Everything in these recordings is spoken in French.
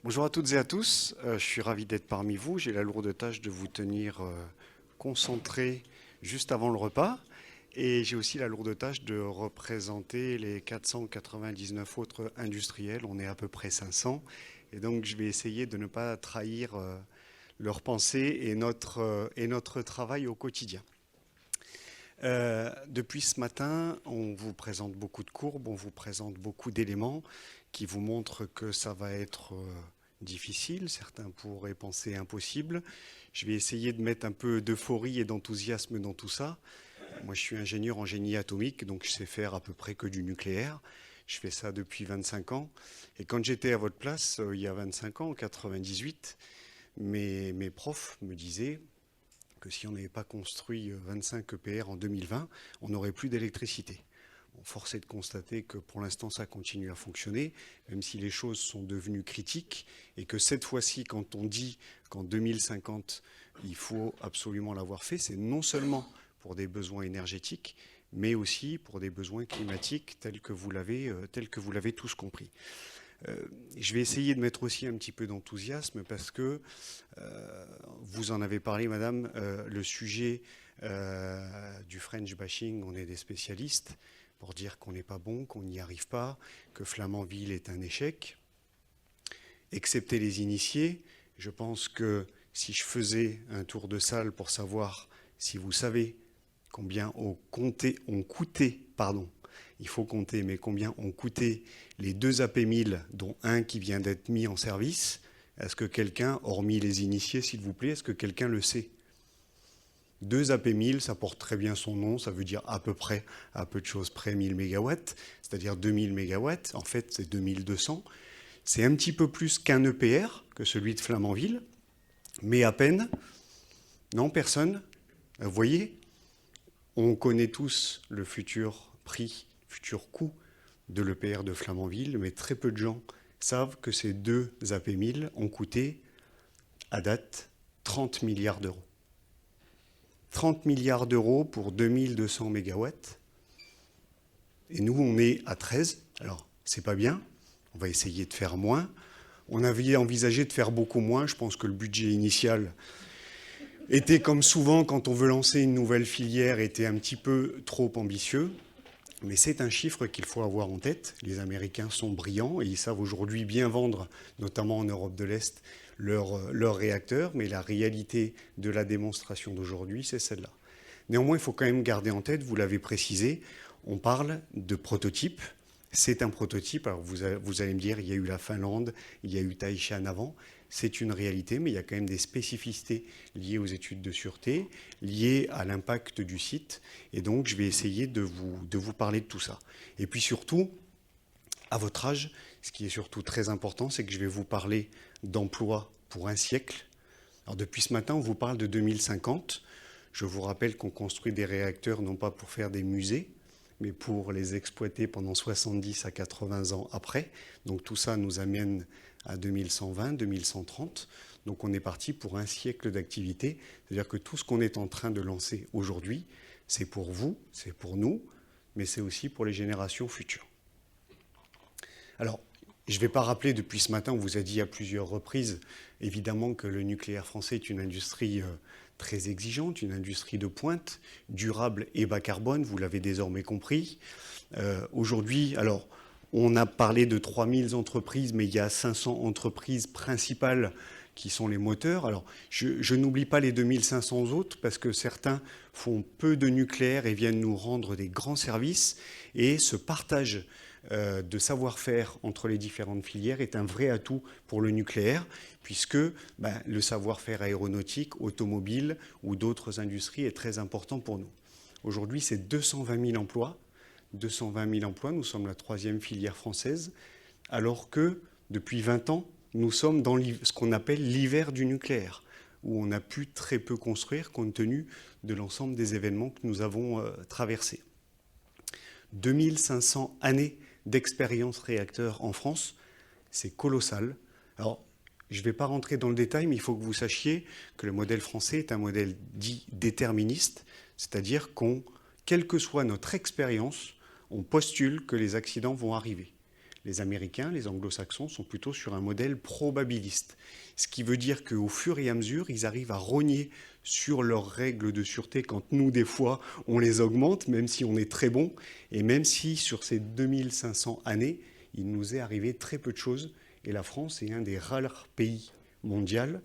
Bonjour à toutes et à tous, je suis ravi d'être parmi vous. J'ai la lourde tâche de vous tenir concentrés juste avant le repas. Et j'ai aussi la lourde tâche de représenter les 499 autres industriels. On est à peu près 500. Et donc je vais essayer de ne pas trahir leurs pensées et notre travail au quotidien. Depuis ce matin, on vous présente beaucoup de courbes, on vous présente beaucoup d'éléments qui vous montrent que ça va être difficile. Certains pourraient penser impossible. Je vais essayer de mettre un peu d'euphorie et d'enthousiasme dans tout ça. Moi, je suis ingénieur en génie atomique, donc je sais faire à peu près que du nucléaire. Je fais ça depuis 25 ans. Et quand j'étais à votre place, il y a 25 ans, en 98, mes profs me disaient que si on n'avait pas construit 25 EPR en 2020, on n'aurait plus d'électricité. Bon, force est de constater que pour l'instant ça continue à fonctionner, même si les choses sont devenues critiques, et que cette fois-ci, quand on dit qu'en 2050, il faut absolument l'avoir fait, c'est non seulement pour des besoins énergétiques, mais aussi pour des besoins climatiques tels que vous l'avez tous compris. Je vais essayer de mettre aussi un petit peu d'enthousiasme parce que vous en avez parlé, madame, le sujet du French bashing, on est des spécialistes pour dire qu'on n'est pas bon, qu'on n'y arrive pas, que Flamanville est un échec. Excepté les initiés, je pense que si je faisais un tour de salle pour savoir si vous savez combien ont coûté, il faut compter, mais combien ont coûté les deux AP1000, dont un qui vient d'être mis en service, est-ce que quelqu'un, hormis les initiés s'il vous plaît, est-ce que quelqu'un le sait? Deux AP1000, ça porte très bien son nom, ça veut dire à peu près, à peu de choses près, 1000 MW, c'est-à-dire 2000 MW, en fait c'est 2200. C'est un petit peu plus qu'un EPR, que celui de Flamanville, mais à peine. Non, personne. Vous voyez, on connaît tous le futur prix, futur coût de l'EPR de Flamanville, mais très peu de gens savent que ces deux AP1000 ont coûté, à date, 30 milliards d'euros. 30 milliards d'euros pour 2200 mégawatts. Et nous, on est à 13. Alors, c'est pas bien. On va essayer de faire moins. On avait envisagé de faire beaucoup moins. Je pense que le budget initial était, comme souvent, quand on veut lancer une nouvelle filière, était un petit peu trop ambitieux. Mais c'est un chiffre qu'il faut avoir en tête. Les Américains sont brillants et ils savent aujourd'hui bien vendre, notamment en Europe de l'Est, leurs réacteurs. Mais la réalité de la démonstration d'aujourd'hui, c'est celle-là. Néanmoins, il faut quand même garder en tête, vous l'avez précisé, on parle de prototype. C'est un prototype. Alors vous allez me dire, il y a eu la Finlande, il y a eu Taishan avant. C'est une réalité, mais il y a quand même des spécificités liées aux études de sûreté, liées à l'impact du site. Et donc, je vais essayer de vous parler de tout ça. Et puis surtout, à votre âge, ce qui est surtout très important, c'est que je vais vous parler d'emploi pour un siècle. Alors depuis ce matin, on vous parle de 2050. Je vous rappelle qu'on construit des réacteurs non pas pour faire des musées, mais pour les exploiter pendant 70 à 80 ans après. Donc tout ça nous amène à 2120, 2130. Donc on est parti pour un siècle d'activité. C'est-à-dire que tout ce qu'on est en train de lancer aujourd'hui, c'est pour vous, c'est pour nous, mais c'est aussi pour les générations futures. Alors, je ne vais pas rappeler depuis ce matin, on vous a dit à plusieurs reprises, évidemment que le nucléaire français est une industrie très exigeante, une industrie de pointe, durable et bas carbone, vous l'avez désormais compris. Aujourd'hui, alors, on a parlé de 3000 entreprises, mais il y a 500 entreprises principales qui sont les moteurs. Alors, je n'oublie pas les 2500 autres, parce que certains font peu de nucléaire et viennent nous rendre des grands services, et ce partage de savoir-faire entre les différentes filières est un vrai atout pour le nucléaire, puisque le savoir-faire aéronautique, automobile ou d'autres industries est très important pour nous. Aujourd'hui, c'est 220 000 emplois. 220 000 emplois, nous sommes la troisième filière française, alors que depuis 20 ans, nous sommes dans ce qu'on appelle l'hiver du nucléaire, où on a pu très peu construire compte tenu de l'ensemble des événements que nous avons traversés. 2500 années d'expérience réacteur en France, c'est colossal. Alors, je ne vais pas rentrer dans le détail, mais il faut que vous sachiez que le modèle français est un modèle dit déterministe, c'est-à-dire qu'on, quelle que soit notre expérience, on postule que les accidents vont arriver. Les Américains, les Anglo-Saxons sont plutôt sur un modèle probabiliste. Ce qui veut dire qu'au fur et à mesure, ils arrivent à rogner sur leurs règles de sûreté quand nous, des fois, on les augmente, même si on est très bon, et même si sur ces 2500 années, il nous est arrivé très peu de choses. Et la France est un des rares pays mondiaux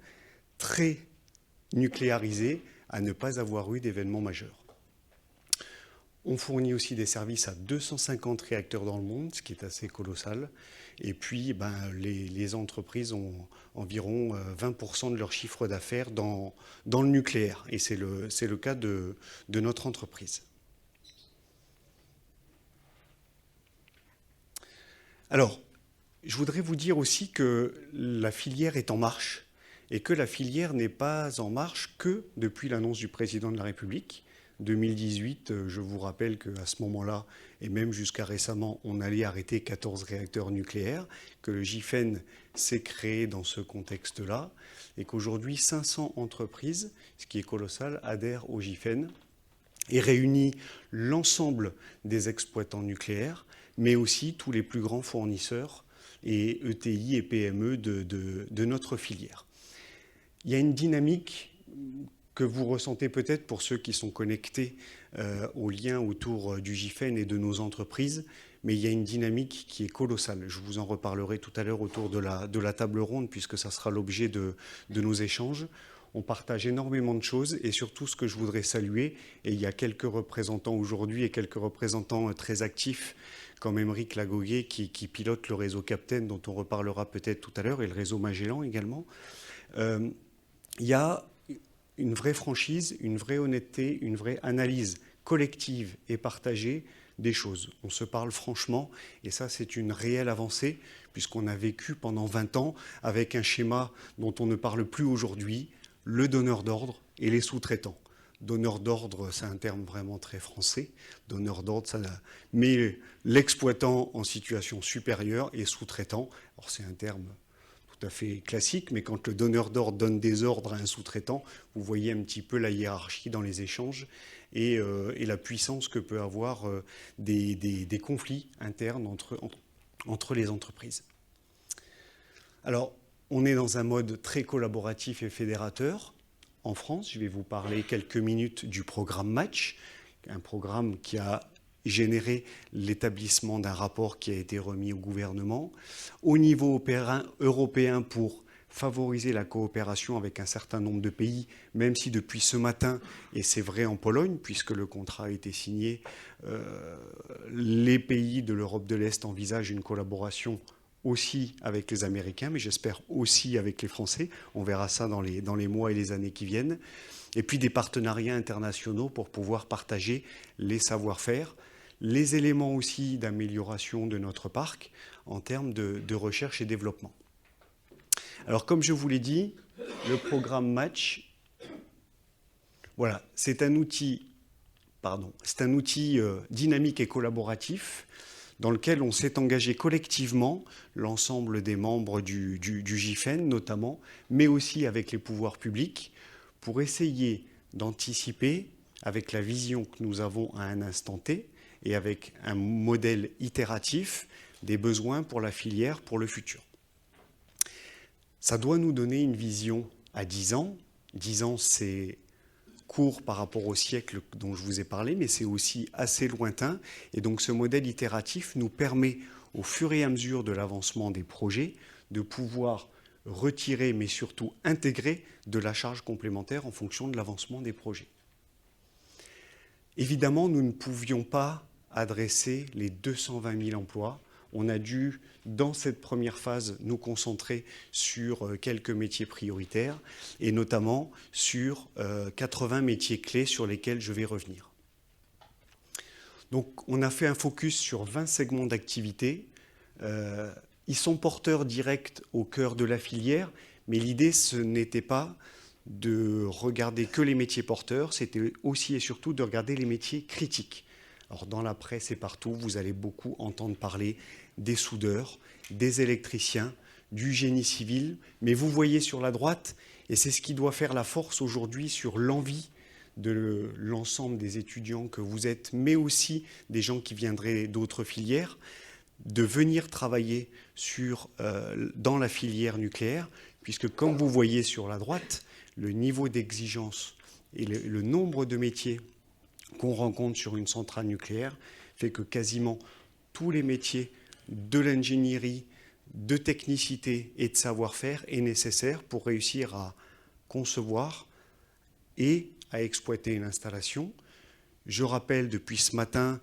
très nucléarisés à ne pas avoir eu d'événements majeurs. On fournit aussi des services à 250 réacteurs dans le monde, ce qui est assez colossal. Et puis, les entreprises ont environ 20% de leur chiffre d'affaires dans le nucléaire. Et c'est le cas de notre entreprise. Alors, je voudrais vous dire aussi que la filière est en marche et que la filière n'est pas en marche que depuis l'annonce du président de la République. 2018, je vous rappelle qu'à ce moment-là, et même jusqu'à récemment, on allait arrêter 14 réacteurs nucléaires, que le GIFEN s'est créé dans ce contexte-là, et qu'aujourd'hui, 500 entreprises, ce qui est colossal, adhèrent au GIFEN et réunit l'ensemble des exploitants nucléaires, mais aussi tous les plus grands fournisseurs et ETI et PME de notre filière. Il y a une dynamique que vous ressentez peut-être pour ceux qui sont connectés aux liens autour du GIFEN et de nos entreprises, mais il y a une dynamique qui est colossale. Je vous en reparlerai tout à l'heure autour de la table ronde, puisque ça sera l'objet de nos échanges. On partage énormément de choses, et surtout ce que je voudrais saluer, et il y a quelques représentants aujourd'hui et quelques représentants très actifs, comme Émeric Lagoguet qui pilote le réseau Captain, dont on reparlera peut-être tout à l'heure, et le réseau Magellan également. Il y a une vraie franchise, une vraie honnêteté, une vraie analyse collective et partagée des choses. On se parle franchement, et ça c'est une réelle avancée, puisqu'on a vécu pendant 20 ans avec un schéma dont on ne parle plus aujourd'hui, le donneur d'ordre et les sous-traitants. Donneur d'ordre, c'est un terme vraiment très français. Donneur d'ordre, ça met l'exploitant en situation supérieure et sous-traitant. Alors c'est un terme tout à fait classique, mais quand le donneur d'ordre donne des ordres à un sous-traitant, vous voyez un petit peu la hiérarchie dans les échanges et la puissance que peut avoir des conflits internes entre les entreprises. Alors, on est dans un mode très collaboratif et fédérateur. En France, je vais vous parler quelques minutes du programme Match, un programme qui a généré l'établissement d'un rapport qui a été remis au gouvernement. Au niveau européen, pour favoriser la coopération avec un certain nombre de pays, même si depuis ce matin, et c'est vrai en Pologne, puisque le contrat a été signé, les pays de l'Europe de l'Est envisagent une collaboration aussi avec les Américains, mais j'espère aussi avec les Français. On verra ça dans les mois et les années qui viennent. Et puis des partenariats internationaux pour pouvoir partager les savoir-faire, les éléments aussi d'amélioration de notre parc en termes de recherche et développement. Alors comme je vous l'ai dit, le programme Match, voilà, c'est un outil dynamique et collaboratif dans lequel on s'est engagé collectivement, l'ensemble des membres du GIFEN notamment, mais aussi avec les pouvoirs publics, pour essayer d'anticiper, avec la vision que nous avons à un instant T, et avec un modèle itératif, des besoins pour la filière, pour le futur. Ça doit nous donner une vision à 10 ans. 10 ans, c'est court par rapport au siècle dont je vous ai parlé, mais c'est aussi assez lointain. Et donc ce modèle itératif nous permet, au fur et à mesure de l'avancement des projets, de pouvoir retirer, mais surtout intégrer de la charge complémentaire en fonction de l'avancement des projets. Évidemment, nous ne pouvions pas adresser les 220 000 emplois. On a dû, dans cette première phase, nous concentrer sur quelques métiers prioritaires et notamment sur 80 métiers clés sur lesquels je vais revenir. Donc, on a fait un focus sur 20 segments d'activité. Ils sont porteurs directs au cœur de la filière, mais l'idée, ce n'était pas de regarder que les métiers porteurs, c'était aussi et surtout de regarder les métiers critiques. Alors, dans la presse et partout, vous allez beaucoup entendre parler des soudeurs, des électriciens, du génie civil, mais vous voyez sur la droite, et c'est ce qui doit faire la force aujourd'hui sur l'envie de l'ensemble des étudiants que vous êtes, mais aussi des gens qui viendraient d'autres filières, de venir travailler dans la filière nucléaire, puisque comme vous voyez sur la droite, le niveau d'exigence et le nombre de métiers qu'on rencontre sur une centrale nucléaire fait que quasiment tous les métiers de l'ingénierie, de technicité et de savoir-faire est nécessaire pour réussir à concevoir et à exploiter une installation. Je rappelle depuis ce matin,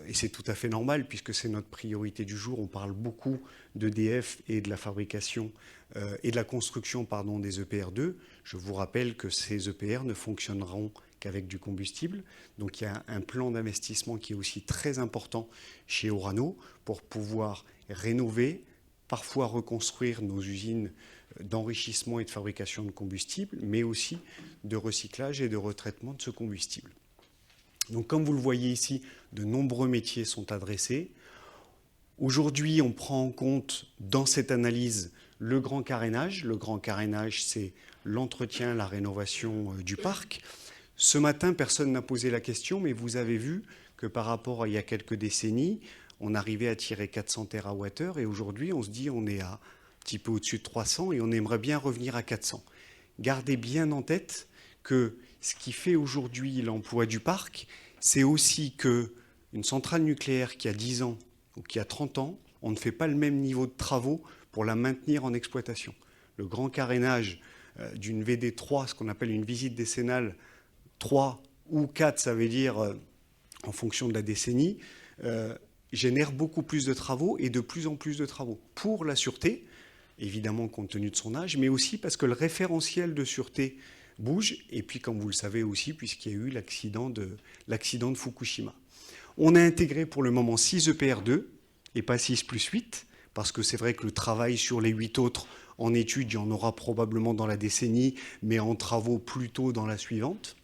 et c'est tout à fait normal puisque c'est notre priorité du jour, on parle beaucoup d'EDF et de la fabrication et de la construction des EPR2. Je vous rappelle que ces EPR ne fonctionneront qu'avec du combustible. Donc il y a un plan d'investissement qui est aussi très important chez Orano pour pouvoir rénover, parfois reconstruire nos usines d'enrichissement et de fabrication de combustible, mais aussi de recyclage et de retraitement de ce combustible. Donc comme vous le voyez ici, de nombreux métiers sont adressés. Aujourd'hui, on prend en compte dans cette analyse le grand carénage. Le grand carénage, c'est l'entretien, la rénovation du parc. Ce matin, personne n'a posé la question, mais vous avez vu que par rapport à il y a quelques décennies, on arrivait à tirer 400 TWh et aujourd'hui, on se dit on est à un petit peu au-dessus de 300 et on aimerait bien revenir à 400. Gardez bien en tête que ce qui fait aujourd'hui l'emploi du parc, c'est aussi qu'une centrale nucléaire qui a 10 ans ou qui a 30 ans, on ne fait pas le même niveau de travaux pour la maintenir en exploitation. Le grand carénage d'une VD3, ce qu'on appelle une visite décennale, 3 ou 4, ça veut dire en fonction de la décennie, génère beaucoup plus de travaux et de plus en plus de travaux pour la sûreté, évidemment compte tenu de son âge, mais aussi parce que le référentiel de sûreté bouge, et puis comme vous le savez aussi, puisqu'il y a eu l'accident de Fukushima. On a intégré pour le moment 6 EPR2 et pas 6 plus 8, parce que c'est vrai que le travail sur les 8 autres en études, il y en aura probablement dans la décennie, mais en travaux plutôt dans la suivante.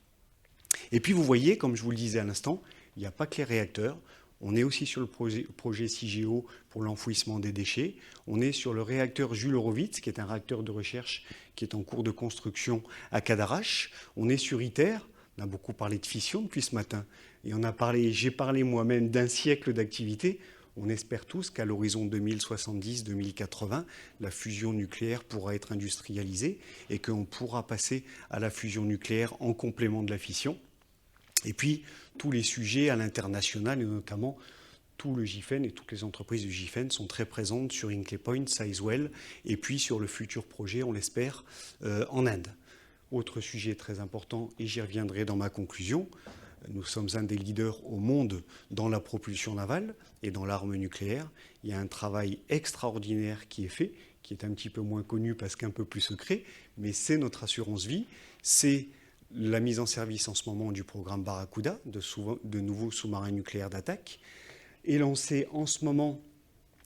Et puis vous voyez, comme je vous le disais à l'instant, il n'y a pas que les réacteurs. On est aussi sur le projet CIGEO pour l'enfouissement des déchets. On est sur le réacteur Jules Horowitz, qui est un réacteur de recherche qui est en cours de construction à Cadarache. On est sur ITER. On a beaucoup parlé de fission depuis ce matin. Et j'ai parlé moi-même d'un siècle d'activité. On espère tous qu'à l'horizon 2070-2080, la fusion nucléaire pourra être industrialisée et qu'on pourra passer à la fusion nucléaire en complément de la fission. Et puis, tous les sujets à l'international, et notamment tout le GIFEN et toutes les entreprises du GIFEN sont très présentes sur Hinkley Point, Sizewell, et puis sur le futur projet, on l'espère, en Inde. Autre sujet très important, et j'y reviendrai dans ma conclusion, nous sommes un des leaders au monde dans la propulsion navale et dans l'arme nucléaire. Il y a un travail extraordinaire qui est fait, qui est un petit peu moins connu parce qu'un peu plus secret, mais c'est notre assurance vie, c'est la mise en service en ce moment du programme Barracuda, de nouveaux sous-marins nucléaires d'attaque, est lancé en ce moment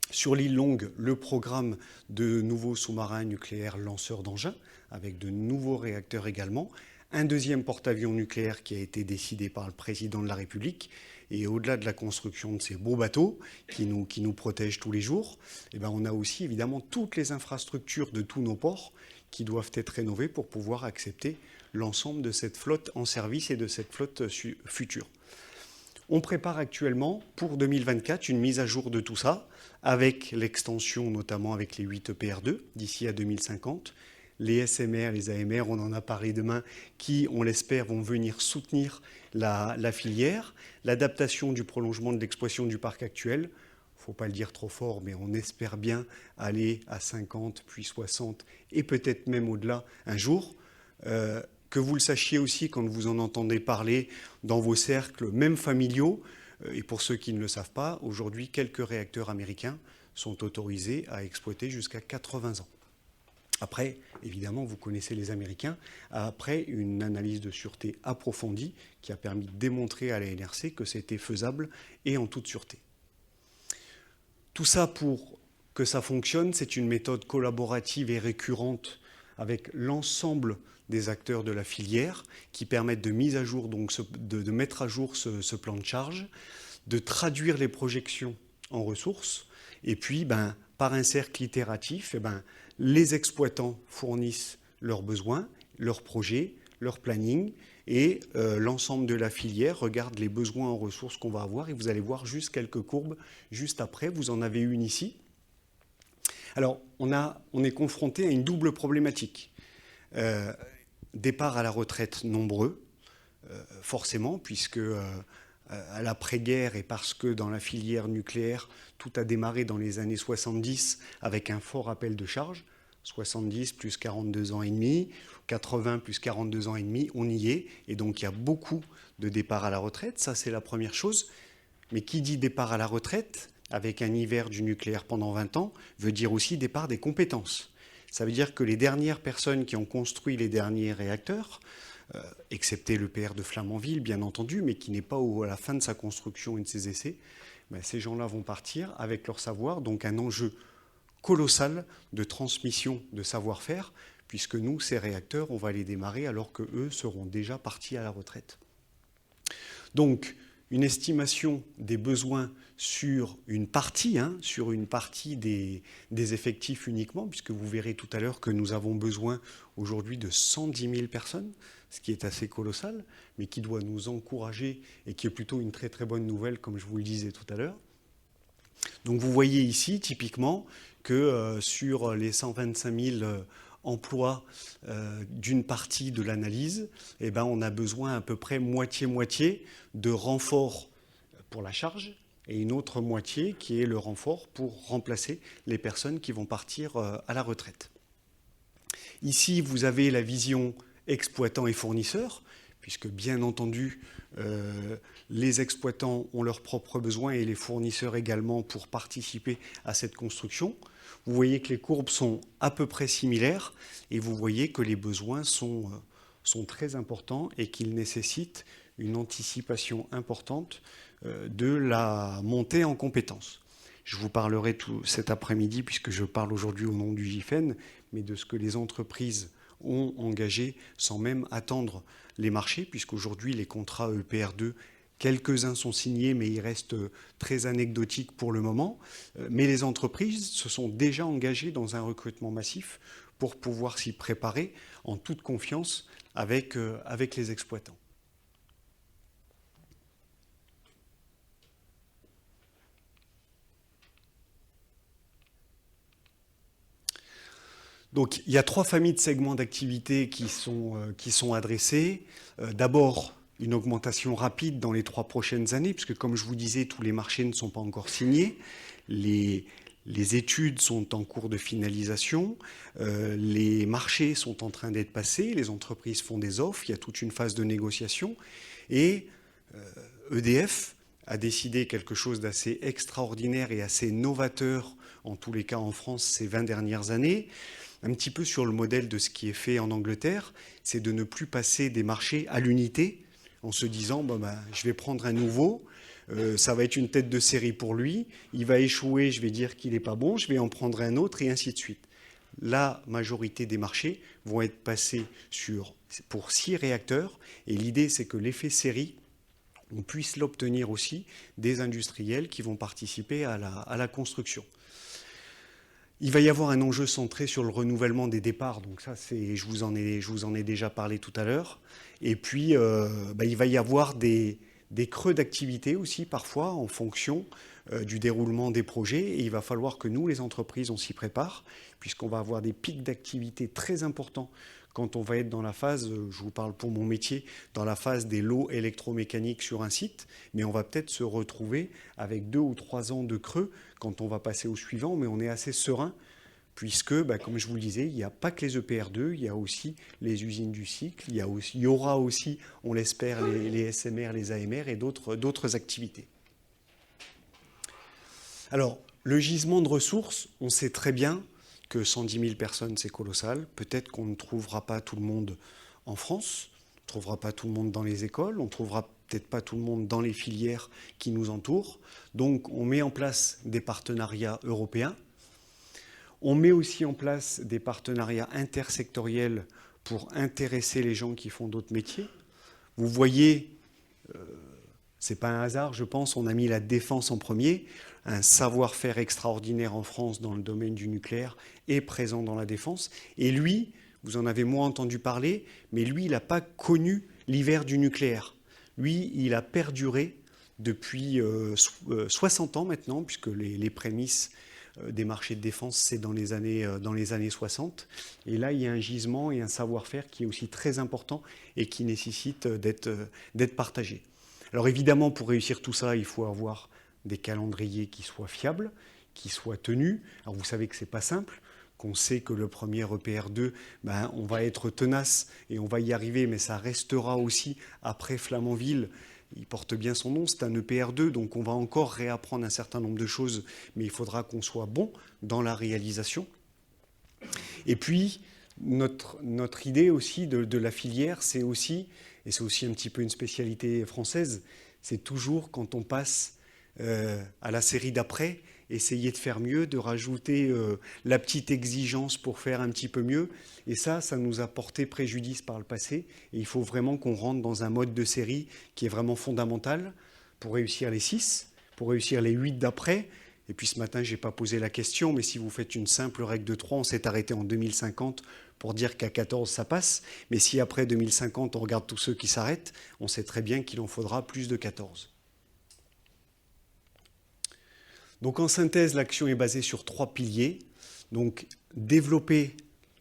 sur l'île Longue le programme de nouveaux sous-marins nucléaires lanceurs d'engins, avec de nouveaux réacteurs également, un deuxième porte-avions nucléaire qui a été décidé par le président de la République, et au-delà de la construction de ces beaux bateaux qui nous protègent tous les jours, on a aussi évidemment toutes les infrastructures de tous nos ports qui doivent être rénovées pour pouvoir accepter l'ensemble de cette flotte en service et de cette flotte future. On prépare actuellement pour 2024 une mise à jour de tout ça, avec l'extension notamment avec les 8 EPR2 d'ici à 2050, les SMR, les AMR, on en a parlé demain, qui, on l'espère, vont venir soutenir la filière, l'adaptation du prolongement de l'exploitation du parc actuel. Il ne faut pas le dire trop fort, mais on espère bien aller à 50, puis 60, et peut-être même au-delà un jour. Que vous le sachiez aussi quand vous en entendez parler dans vos cercles, même familiaux, et pour ceux qui ne le savent pas, aujourd'hui, quelques réacteurs américains sont autorisés à exploiter jusqu'à 80 ans. Après, évidemment, vous connaissez les Américains, après une analyse de sûreté approfondie qui a permis de démontrer à la NRC que c'était faisable et en toute sûreté. Tout ça pour que ça fonctionne, c'est une méthode collaborative et récurrente avec l'ensemble des acteurs de la filière qui permettent de mettre à jour ce plan de charge, de traduire les projections en ressources, et puis par un cercle itératif, les exploitants fournissent leurs besoins, leurs projets, leur planning, et l'ensemble de la filière regarde les besoins en ressources qu'on va avoir et vous allez voir juste quelques courbes juste après. Vous en avez une ici. Alors, on est confronté à une double problématique. Départ à la retraite nombreux, forcément, puisque à l'après-guerre et parce que dans la filière nucléaire, tout a démarré dans les années 70 avec un fort appel de charge. 70 plus 42 ans et demi, 80 plus 42 ans et demi, on y est. Et donc il y a beaucoup de départs à la retraite, ça c'est la première chose. Mais qui dit départ à la retraite, avec un hiver du nucléaire pendant 20 ans, veut dire aussi départ des compétences. Ça veut dire que les dernières personnes qui ont construit les derniers réacteurs, excepté l'EPR de Flamanville, bien entendu, mais qui n'est pas à la fin de sa construction et de ses essais, ben, ces gens-là vont partir avec leur savoir, donc un enjeu colossal de transmission de savoir-faire, puisque nous, ces réacteurs, on va les démarrer alors qu'eux seront déjà partis à la retraite. Donc, une estimation des besoins sur une partie des effectifs uniquement, puisque vous verrez tout à l'heure que nous avons besoin aujourd'hui de 110 000 personnes, ce qui est assez colossal, mais qui doit nous encourager et qui est plutôt une très très bonne nouvelle, comme je vous le disais tout à l'heure. Donc vous voyez ici, typiquement, que sur les 125 000 emplois d'une partie de l'analyse, eh ben, on a besoin à peu près moitié-moitié de renfort pour la charge et une autre moitié qui est le renfort pour remplacer les personnes qui vont partir à la retraite. Ici, vous avez la vision exploitants et fournisseurs, puisque bien entendu, les exploitants ont leurs propres besoins et les fournisseurs également pour participer à cette construction. Vous voyez que les courbes sont à peu près similaires et vous voyez que les besoins sont très importants et qu'ils nécessitent une anticipation importante de la montée en compétences. Je vous parlerai tout cet après-midi, puisque je parle aujourd'hui au nom du GIFEN, mais de ce que les entreprises ont engagé sans même attendre les marchés, puisqu'aujourd'hui les contrats EPR2, quelques-uns sont signés, mais ils restent très anecdotiques pour le moment. Mais les entreprises se sont déjà engagées dans un recrutement massif pour pouvoir s'y préparer en toute confiance avec les exploitants. Donc, il y a 3 familles de segments d'activité qui sont adressés. D'abord, une augmentation rapide dans les 3 prochaines années, puisque comme je vous disais, tous les marchés ne sont pas encore signés. Les études sont en cours de finalisation. Les marchés sont en train d'être passés. Les entreprises font des offres. Il y a toute une phase de négociation. Et EDF a décidé quelque chose d'assez extraordinaire et assez novateur, en tous les cas en France, ces 20 dernières années, un petit peu sur le modèle de ce qui est fait en Angleterre, c'est de ne plus passer des marchés à l'unité en se disant je vais prendre un nouveau, ça va être une tête de série pour lui, il va échouer, je vais dire qu'il n'est pas bon, je vais en prendre un autre et ainsi de suite. La majorité des marchés vont être passés pour 6 réacteurs et l'idée c'est que l'effet série, on puisse l'obtenir aussi des industriels qui vont participer à la construction. Il va y avoir un enjeu centré sur le renouvellement des départs, donc ça, je vous en ai déjà parlé tout à l'heure. Et puis, il va y avoir des creux d'activité aussi, parfois, en fonction du déroulement des projets. Et il va falloir que nous, les entreprises, on s'y prépare, puisqu'on va avoir des pics d'activité très importants quand on va être dans la phase, je vous parle pour mon métier, dans la phase des lots électromécaniques sur un site, mais on va peut-être se retrouver avec 2 ou 3 ans de creux quand on va passer au suivant, mais on est assez serein, puisque, comme je vous le disais, il n'y a pas que les EPR2, il y a aussi les usines du cycle, il y aura aussi, on l'espère, les SMR, les AMR et d'autres activités. Alors, le gisement de ressources, on sait très bien que 110 000 personnes, c'est colossal. Peut-être qu'on ne trouvera pas tout le monde en France, on ne trouvera pas tout le monde dans les écoles, on ne trouvera peut-être pas tout le monde dans les filières qui nous entourent. Donc, on met en place des partenariats européens. On met aussi en place des partenariats intersectoriels pour intéresser les gens qui font d'autres métiers. Vous voyez, ce n'est pas un hasard, je pense, on a mis la défense en premier. Un savoir-faire extraordinaire en France dans le domaine du nucléaire est présent dans la défense. Et lui, vous en avez moins entendu parler, mais lui, il n'a pas connu l'hiver du nucléaire. Lui, il a perduré depuis 60 ans maintenant, puisque les prémices des marchés de défense, c'est dans les années 60. Et là, il y a un gisement et un savoir-faire qui est aussi très important et qui nécessite d'être partagé. Alors évidemment, pour réussir tout ça, il faut avoir des calendriers qui soient fiables, qui soient tenus. Alors vous savez que ce n'est pas simple, qu'on sait que le premier EPR2, on va être tenace et on va y arriver, mais ça restera aussi après Flamanville. Il porte bien son nom, c'est un EPR2, donc on va encore réapprendre un certain nombre de choses, mais il faudra qu'on soit bon dans la réalisation. Et puis, notre idée aussi de la filière, c'est aussi, et c'est aussi un petit peu une spécialité française, c'est toujours quand on passe à la série d'après, essayer de faire mieux, de rajouter la petite exigence pour faire un petit peu mieux. Et ça nous a porté préjudice par le passé. Et il faut vraiment qu'on rentre dans un mode de série qui est vraiment fondamental pour réussir les 6, pour réussir les 8 d'après. Et puis ce matin, je n'ai pas posé la question, mais si vous faites une simple règle de 3, on s'est arrêté en 2050 pour dire qu'à 14, ça passe. Mais si après 2050, on regarde tous ceux qui s'arrêtent, on sait très bien qu'il en faudra plus de 14. Donc en synthèse, l'action est basée sur 3 piliers. Donc développer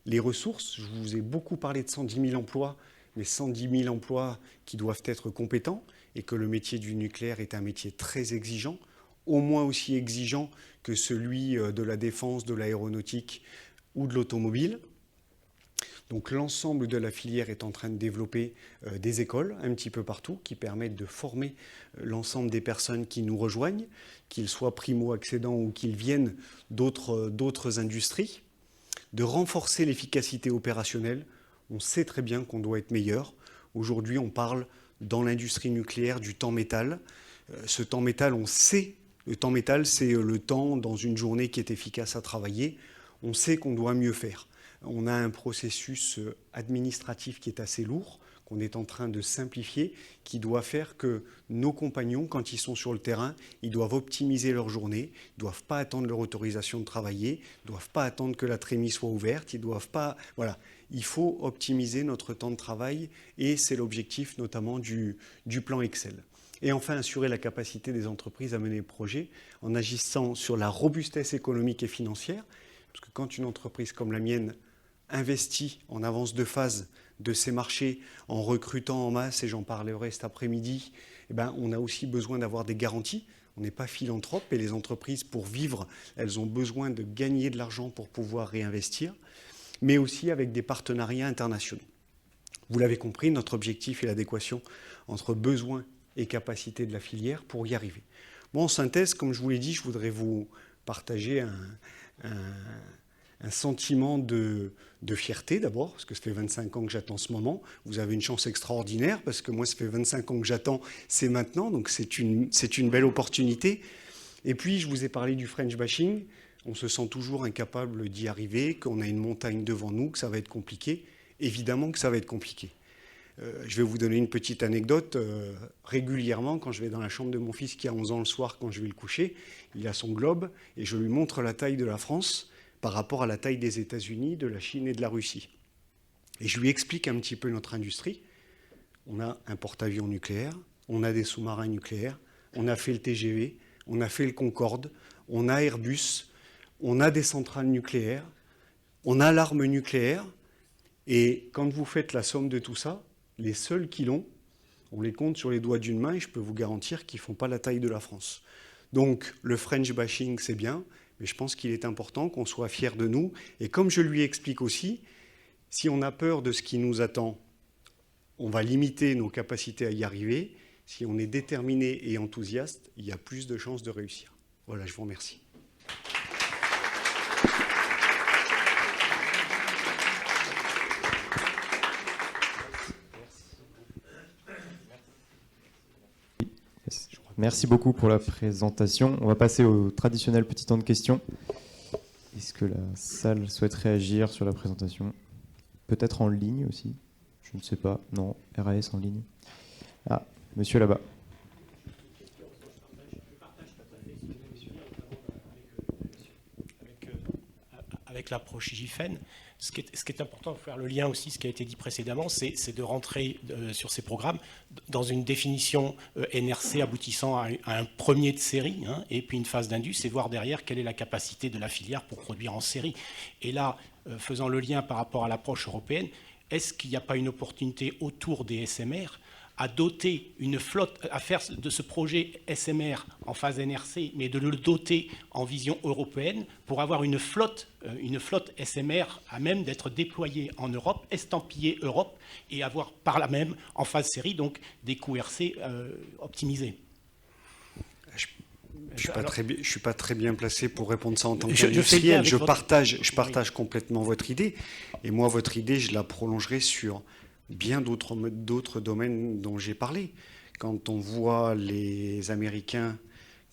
les ressources. Je vous ai beaucoup parlé de 110 000 emplois, mais 110 000 emplois qui doivent être compétents et que le métier du nucléaire est un métier très exigeant, au moins aussi exigeant que celui de la défense, de l'aéronautique ou de l'automobile. Donc l'ensemble de la filière est en train de développer des écoles un petit peu partout qui permettent de former l'ensemble des personnes qui nous rejoignent, qu'ils soient primo-accédants ou qu'ils viennent d'autres industries, de renforcer l'efficacité opérationnelle. On sait très bien qu'on doit être meilleur. Aujourd'hui, on parle dans l'industrie nucléaire du temps métal. Ce temps métal, on sait, le temps métal, c'est le temps dans une journée qui est efficace à travailler. On sait qu'on doit mieux faire. On a un processus administratif qui est assez lourd, qu'on est en train de simplifier, qui doit faire que nos compagnons, quand ils sont sur le terrain, ils doivent optimiser leur journée, ils ne doivent pas attendre leur autorisation de travailler, ils ne doivent pas attendre que la trémie soit ouverte, ils doivent pas... Voilà, il faut optimiser notre temps de travail et c'est l'objectif notamment du plan Excel. Et enfin, assurer la capacité des entreprises à mener le projet en agissant sur la robustesse économique et financière, parce que quand une entreprise comme la mienne investit en avance de phase de ces marchés en recrutant en masse, et j'en parlerai cet après-midi, on a aussi besoin d'avoir des garanties. On n'est pas philanthrope et les entreprises, pour vivre, elles ont besoin de gagner de l'argent pour pouvoir réinvestir, mais aussi avec des partenariats internationaux. Vous l'avez compris, notre objectif est l'adéquation entre besoins et capacités de la filière pour y arriver. Bon, en synthèse, comme je vous l'ai dit, je voudrais vous partager un sentiment de fierté d'abord, parce que ça fait 25 ans que j'attends ce moment. Vous avez une chance extraordinaire, parce que moi, ça fait 25 ans que j'attends, c'est maintenant, donc c'est une belle opportunité. Et puis, je vous ai parlé du French bashing. On se sent toujours incapable d'y arriver, qu'on a une montagne devant nous, que ça va être compliqué. Évidemment que ça va être compliqué. Je vais vous donner une petite anecdote. Régulièrement, quand je vais dans la chambre de mon fils qui a 11 ans le soir, quand je vais le coucher, il a son globe, et je lui montre la taille de la France par rapport à la taille des États-Unis, de la Chine et de la Russie. Et je lui explique un petit peu notre industrie. On a un porte-avions nucléaire, on a des sous-marins nucléaires, on a fait le TGV, on a fait le Concorde, on a Airbus, on a des centrales nucléaires, on a l'arme nucléaire. Et quand vous faites la somme de tout ça, les seuls qui l'ont, on les compte sur les doigts d'une main et je peux vous garantir qu'ils ne font pas la taille de la France. Donc le French bashing, c'est bien, mais je pense qu'il est important qu'on soit fiers de nous. Et comme je lui explique aussi, si on a peur de ce qui nous attend, on va limiter nos capacités à y arriver. Si on est déterminé et enthousiaste, il y a plus de chances de réussir. Voilà, je vous remercie. Merci beaucoup pour la présentation. On va passer au traditionnel petit temps de questions. Est-ce que la salle souhaite réagir sur la présentation? Peut-être en ligne aussi? Je ne sais pas. Non, RAS en ligne. Ah, monsieur là-bas. avec l'approche JIFEN. Ce qui est important de faire le lien aussi, ce qui a été dit précédemment, c'est de rentrer sur ces programmes dans une définition NRC aboutissant à un premier de série, hein, et puis une phase d'indus, et voir derrière quelle est la capacité de la filière pour produire en série. Et là, faisant le lien par rapport à l'approche européenne, est-ce qu'il n'y a pas une opportunité autour des SMR à doter une flotte, à faire de ce projet SMR en phase NRC, mais de le doter en vision européenne pour avoir une flotte SMR à même d'être déployée en Europe, estampillée Europe, et avoir par là même, en phase série, donc des coûts RC optimisés. Je ne suis pas très bien placé pour répondre ça en tant qu'industriel. Je partage complètement votre idée. Et moi, votre idée, je la prolongerai sur bien d'autres domaines dont j'ai parlé. Quand on voit les Américains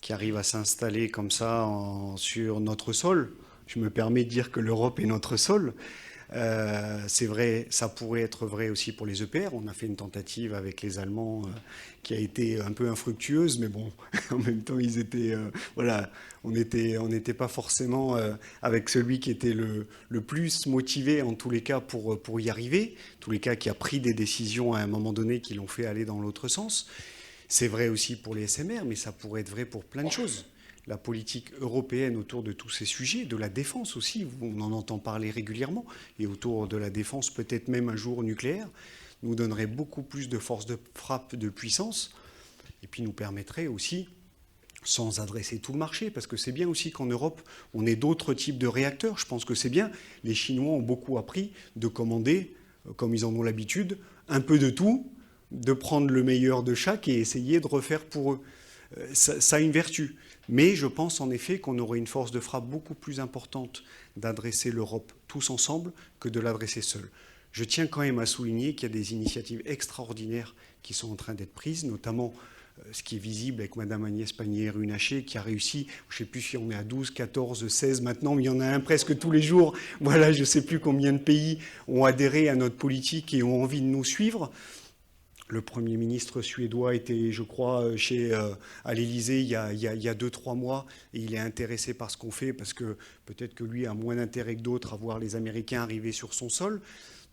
qui arrivent à s'installer comme ça sur notre sol, je me permets de dire que l'Europe est notre sol. C'est vrai, ça pourrait être vrai aussi pour les EPR. On a fait une tentative avec les Allemands qui a été un peu infructueuse, mais bon, en même temps, ils étaient, voilà, on n'était pas forcément avec celui qui était le plus motivé en tous les cas pour y arriver, en tous les cas qui a pris des décisions à un moment donné qui l'ont fait aller dans l'autre sens. C'est vrai aussi pour les SMR, mais ça pourrait être vrai pour plein de choses. La politique européenne autour de tous ces sujets, de la défense aussi, on en entend parler régulièrement, et autour de la défense, peut-être même un jour nucléaire, nous donnerait beaucoup plus de force de frappe, de puissance, et puis nous permettrait aussi, sans adresser tout le marché, parce que c'est bien aussi qu'en Europe, on ait d'autres types de réacteurs, je pense que c'est bien. Les Chinois ont beaucoup appris de commander, comme ils en ont l'habitude, un peu de tout, de prendre le meilleur de chaque et essayer de refaire pour eux. Ça a une vertu. Mais je pense en effet qu'on aurait une force de frappe beaucoup plus importante d'adresser l'Europe tous ensemble que de l'adresser seul. Je tiens quand même à souligner qu'il y a des initiatives extraordinaires qui sont en train d'être prises, notamment ce qui est visible avec Mme Agnès Pannier-Runacher qui a réussi, je ne sais plus si on est à 12, 14, 16 maintenant, mais il y en a un presque tous les jours. Voilà, je ne sais plus combien de pays ont adhéré à notre politique et ont envie de nous suivre. Le Premier ministre suédois était, je crois, à l'Élysée il y a 2-3 mois, et il est intéressé par ce qu'on fait, parce que peut-être que lui a moins d'intérêt que d'autres à voir les Américains arriver sur son sol.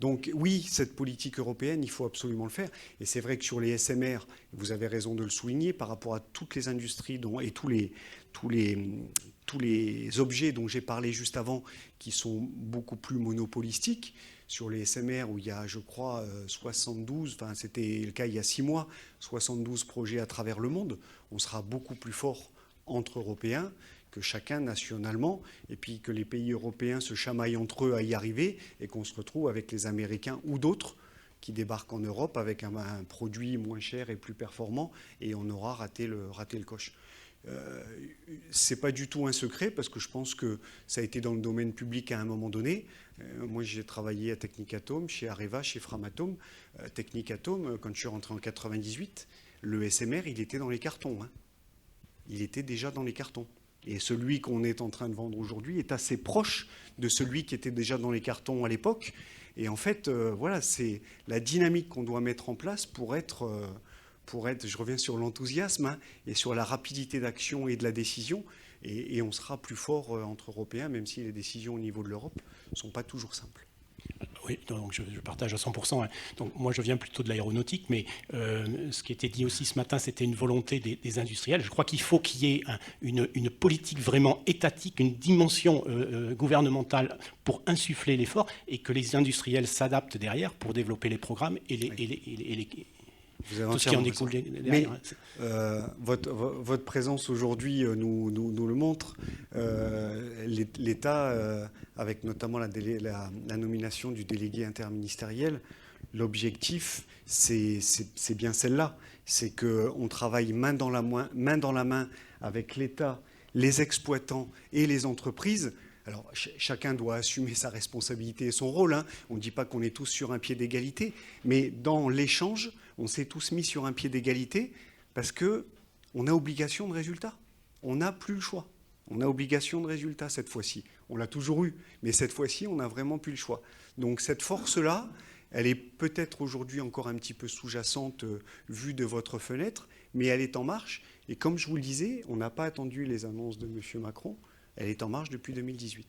Donc oui, cette politique européenne, il faut absolument le faire. Et c'est vrai que sur les SMR, vous avez raison de le souligner, par rapport à toutes les industries et tous les objets dont j'ai parlé juste avant, qui sont beaucoup plus monopolistiques. Sur les SMR, où il y a, je crois, 72, enfin c'était le cas il y a 6 mois, 72 projets à travers le monde, on sera beaucoup plus fort entre Européens que chacun nationalement, et puis que les pays européens se chamaillent entre eux à y arriver, et qu'on se retrouve avec les Américains ou d'autres qui débarquent en Europe avec un produit moins cher et plus performant, et on aura raté le coche. C'est pas du tout un secret, parce que je pense que ça a été dans le domaine public à un moment donné. Moi, j'ai travaillé à Technicatom, chez Areva, chez Framatome. Technicatom, quand je suis rentré en 98, le SMR, il était dans les cartons. Hein. Il était déjà dans les cartons. Et celui qu'on est en train de vendre aujourd'hui est assez proche de celui qui était déjà dans les cartons à l'époque. Et en fait, voilà, c'est la dynamique qu'on doit mettre en place pour être, je reviens sur l'enthousiasme, hein, et sur la rapidité d'action et de la décision, et on sera plus fort entre Européens, même si les décisions au niveau de l'Europe ne sont pas toujours simples. Oui, donc je partage à 100%. Hein. Donc moi, je viens plutôt de l'aéronautique, mais ce qui était dit aussi ce matin, c'était une volonté des industriels. Je crois qu'il faut qu'il y ait une politique vraiment étatique, une dimension gouvernementale pour insuffler l'effort, et que les industriels s'adaptent derrière pour développer les programmes et tout ce qui en découle derrière. Mais votre présence aujourd'hui nous le montre. L'État, avec notamment la nomination du délégué interministériel, l'objectif, c'est bien celle-là. C'est qu'on travaille main dans la main avec l'État, les exploitants et les entreprises. Alors, chacun doit assumer sa responsabilité et son rôle. Hein. On ne dit pas qu'on est tous sur un pied d'égalité, mais dans l'échange, on s'est tous mis sur un pied d'égalité parce qu'on a obligation de résultat. On n'a plus le choix. On a obligation de résultat cette fois-ci. On l'a toujours eu, mais cette fois-ci, on n'a vraiment plus le choix. Donc cette force-là, elle est peut-être aujourd'hui encore un petit peu sous-jacente vue de votre fenêtre, mais elle est en marche. Et comme je vous le disais, on n'a pas attendu les annonces de M. Macron. Elle est en marche depuis 2018.